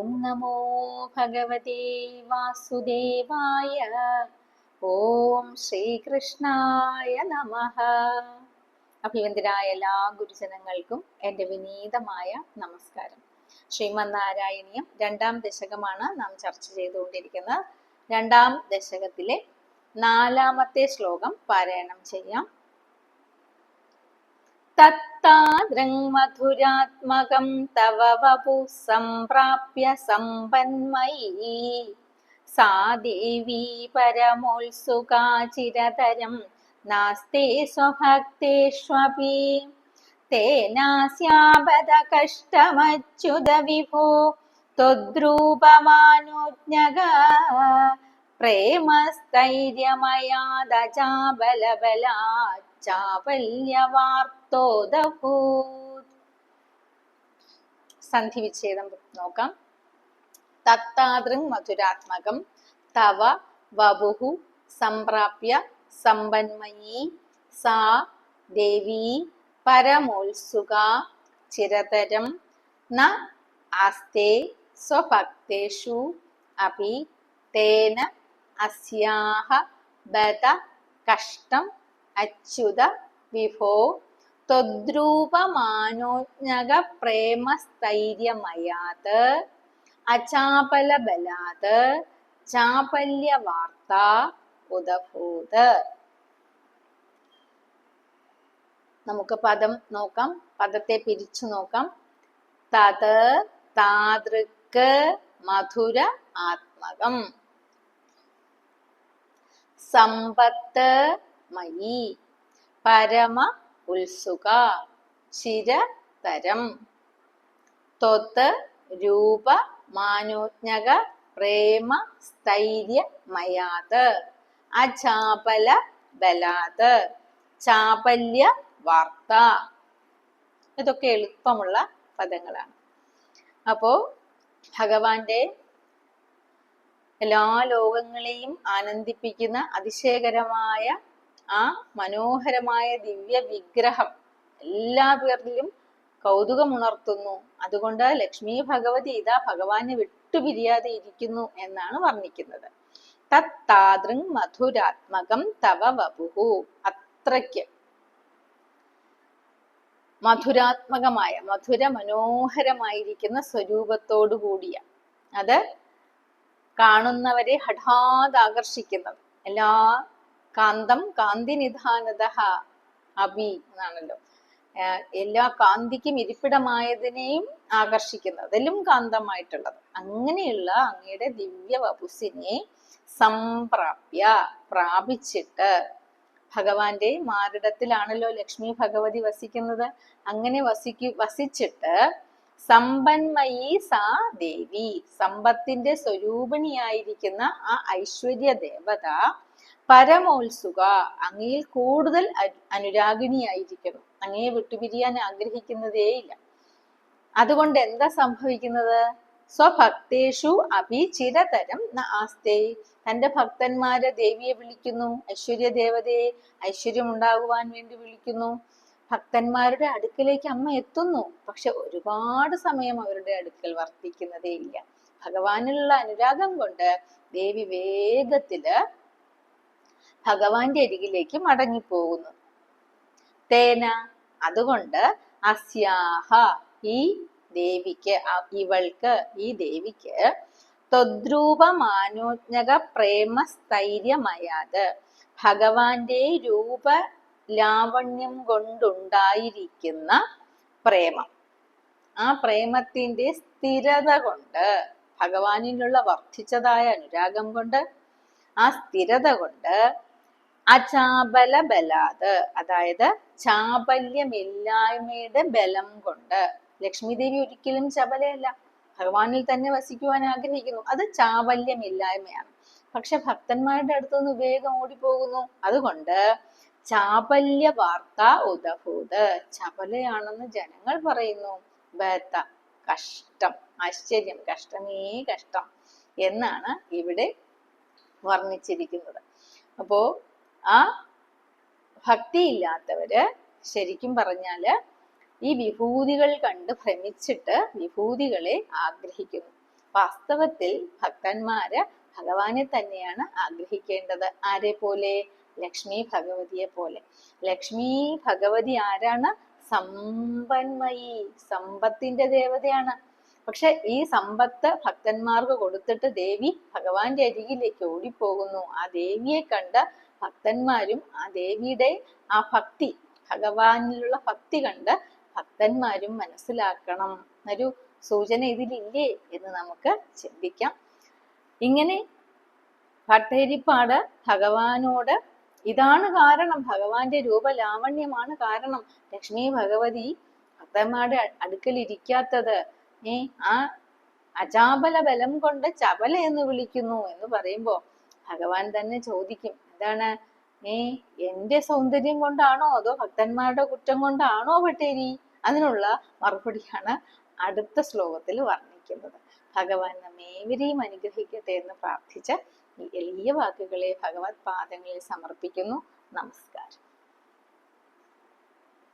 ഓം നമോ ഭഗവതേ വാസുദേവായ. ഓം ശ്രീകൃഷ്ണായ നമഃ. അഭിവന്ദരായ എല്ലാ ഗുരുജനങ്ങൾക്കും എൻ്റെ വിനീതമായ നമസ്കാരം. ശ്രീമന്നാരായണീയം 2-ാം ദശകമാണ് നാം ചർച്ച ചെയ്തുകൊണ്ടിരിക്കുന്നത്. 2-ാം ദശകത്തിലെ 4-ാമത്തെ ശ്ലോകം പാരായണം ചെയ്യാം. തത്താദൃങ് മധുരാത്മകം തവ വപു സംപ്രാപ്യ സമ്പന്മയീ സാ ദേവീ പരമോത്സുകാ ചിരതരം നാസ്തേ സ്വഭക്തേഷ്വപി തേനാസ്യാപദ കഷ്ടമച്യുത വിഭോ ത്വദ്രൂപമാനുജ്ഞഗ പ്രേമസ്ഥൈര്യമയാദചാബലബലാചാപല്യവാർത്തോദഭൂത്. സന്ധി വിച്ഛേദം നോക്കാം. തത്താദൃങ് മധുരാത്മകം തവ വപുഃ സംപ്രാപ്യ സമ്പന്മയീ സാ ദേവീ പരമോത്സുകാ ചിരതരം ന ആസ്തേ സ്വഭക്തേഷു അപി തേന അസ്യാഹ ബത കഷ്ടം അച്യുത വിഭോ ത്വദ്രൂപമാനോജ്ഞക പ്രേമസ്ഥൈര്യമയാത് അചാപലബലാത് ചാപല്യവാർത്ത ഉദഭൂത്. നമുക്ക് പദം നോക്കാം, പദത്തെ പിരിച്ചു നോക്കാം. തത് താദൃക് മധുര ആത്മകം സമ്പത്ത് മയി പരമ ഉത്സുക ചിരതരം ത്വത് രൂപ മാനോജ്ഞക പ്രേമ സ്ഥൈര്യമയാത് അചാപല ബലാത് ചാപല്യ വാർത്ത. ഇതൊക്കെ എളുപ്പമുള്ള പദങ്ങളാണ്. അപ്പോ ഭഗവാന്റെ എല്ലാ ലോകങ്ങളെയും ആനന്ദിപ്പിക്കുന്ന അതിശയകരമായ ആ മനോഹരമായ ദിവ്യ വിഗ്രഹം എല്ലാ പേരിലും കൗതുകമുണർത്തുന്നു. അതുകൊണ്ട് ലക്ഷ്മി ഭഗവതി ഇതാ ഭഗവാനെ വിട്ടുപിരിയാതെ ഇരിക്കുന്നു എന്നാണ് വർണ്ണിക്കുന്നത്. തത്താദൃങ് മധുരാത്മകം തവ വപുഃ. അത്രയ്ക്ക് മധുരാത്മകമായ മധുര മനോഹരമായിരിക്കുന്ന സ്വരൂപത്തോടു കൂടിയ, അത് കാണുന്നവരെ ഹഠാത് ആകർഷിക്കുന്നത്. എല്ലാ കാന്തം കാന്തി നിധാനത അഭി എന്നാണല്ലോ. എല്ലാ കാന്തിക്കും ഇരിപ്പിടമായതിനെയും ആകർഷിക്കുന്നത്, അതിലും കാന്തമായിട്ടുള്ളത്. അങ്ങനെയുള്ള അങ്ങയുടെ ദിവ്യ വപുസിനെ സംപ്രാപ്യ പ്രാപിച്ചിട്ട്, ഭഗവാന്റെ മാറിടത്തിലാണല്ലോ ലക്ഷ്മി ഭഗവതി വസിക്കുന്നത്. അങ്ങനെ വസിച്ചിട്ട് സമ്പന്മയീ സാ ദേവി, സമ്പത്തിന്റെ സ്വരൂപിണിയായിരിക്കുന്ന ആ ഐശ്വര്യ ദേവത പരമോത്സുക, അങ്ങയിൽ കൂടുതൽ അനുരാഗിണിയായിരിക്കുന്നു. അങ്ങയെ വിട്ടുപിരിയാൻ ആഗ്രഹിക്കുന്നതേയില്ല. അതുകൊണ്ട് എന്താ സംഭവിക്കുന്നത്? സ്വഭക്തേഷു അഭി ചിരതരം ന ആസ്തേ. തന്റെ ഭക്തന്മാരെ ദേവിയെ വിളിക്കുന്നു, ഐശ്വര്യ ദേവതയെ ഐശ്വര്യം ഉണ്ടാകുവാൻ വേണ്ടി വിളിക്കുന്നു. ഭക്തന്മാരുടെ അടുക്കലേക്ക് അമ്മ എത്തുന്നു. പക്ഷെ ഒരുപാട് സമയം അവരുടെ അടുക്കൽ വർത്തിക്കുന്നതേ ഇല്ല. ഭഗവാനിലുള്ള അനുരാഗം കൊണ്ട് ദേവി വേഗത്തില് ഭഗവാന്റെ അരികിലേക്ക് മടങ്ങിപ്പോകുന്നു. തേന, അതുകൊണ്ട് അസ്യാഹ, ഈ ദേവിക്ക്, ഇവൾക്ക്, ഈ ദേവിക്ക് ത്വദ്രൂപമാനോജ്ഞക പ്രേമസ്ഥൈര്യമയാത്, ഭഗവാന്റെ രൂപ ലാവണ്യം കൊണ്ടുണ്ടായിരിക്കുന്ന പ്രേമം, ആ പ്രേമത്തിന്റെ സ്ഥിരത കൊണ്ട്, ഭഗവാനിലുള്ള വർദ്ധിച്ചതായ അനുരാഗം കൊണ്ട്, ആ സ്ഥിരത കൊണ്ട് അചാപല ബലാത്, അതായത് ചാപല്യമില്ലായ്മയുടെ ബലം കൊണ്ട്. ലക്ഷ്മി ദേവി ഒരിക്കലും ചപലയല്ല, ഭഗവാനിൽ തന്നെ വസിക്കുവാൻ ആഗ്രഹിക്കുന്നു. അത് ചാപല്യമില്ലായ്മയാണ്. പക്ഷെ ഭക്തന്മാരുടെ അടുത്തുനിന്ന് വേഗം ഓടിപ്പോകുന്നു. അതുകൊണ്ട് ചാപല്യ വാർത്ത ഉദഭൂത്, ചപലയാണെന്ന് ജനങ്ങൾ പറയുന്നു. ബത, കഷ്ടം, ആശ്ചര്യം, കഷ്ടമേ കഷ്ടം എന്നാണ് ഇവിടെ വർണ്ണിച്ചിരിക്കുന്നത്. അപ്പോ ആ ഭക്തിയില്ലാത്തവര് ശരിക്കും പറഞ്ഞാല് ഈ വിഭൂതികൾ കണ്ട് ഭ്രമിച്ചിട്ട് വിഭൂതികളെ ആഗ്രഹിക്കുന്നു. വാസ്തവത്തിൽ ഭക്തന്മാര് ഭഗവാനെ തന്നെയാണ് ആഗ്രഹിക്കേണ്ടത്. ആരെ പോലെ? ലക്ഷ്മി ഭഗവതിയെ പോലെ. ലക്ഷ്മി ഭഗവതി ആരാണ്? സമ്പന്മയി, സമ്പത്തിന്റെ ദേവതയാണ്. പക്ഷെ ഈ സമ്പത്ത് ഭക്തന്മാർക്ക് കൊടുത്തിട്ട് ദേവി ഭഗവാന്റെ അരികിലേക്ക് ഓടിപ്പോകുന്നു. ആ ദേവിയെ കണ്ട് ഭക്തന്മാരും ആ ദേവിയുടെ ആ ഭക്തി, ഭഗവാനിലുള്ള ഭക്തി കണ്ട് ഭക്തന്മാരും മനസ്സിലാക്കണം എന്നൊരു സൂചന ഇതിലില്ലേ എന്ന് നമുക്ക് ചിന്തിക്കാം. ഇങ്ങനെ ഭട്ടതിരിപ്പാട് ഭഗവാനോട് ഇതാണ് കാരണം, ഭഗവാന്റെ രൂപലാവണ്യമാണ് കാരണം ലക്ഷ്മി ഭഗവതി ഭക്തന്മാരുടെ അടുക്കൽ ഇരിക്കാത്തത്. ആ അജാബല ബലം കൊണ്ട് ചപല എന്ന് വിളിക്കുന്നു എന്ന് പറയുമ്പോ ഭഗവാൻ തന്നെ ചോദിക്കും, എന്താണ് എന്റെ സൗന്ദര്യം കൊണ്ടാണോ അതോ ഭക്തന്മാരുടെ കുറ്റം കൊണ്ടാണോ ഭട്ടേരി? അതിനുള്ള മറുപടിയാണ് അടുത്ത ശ്ലോകത്തിൽ വർണ്ണിക്കുന്നത്. ഭഗവാൻ നമ്മേവരെയും അനുഗ്രഹിക്കട്ടെ എന്ന് പ്രാർത്ഥിച്ച് ഈ എളിയ വാക്കുകളെ ഭഗവത് പാദങ്ങളിൽ സമർപ്പിക്കുന്നു. നമസ്കാരം.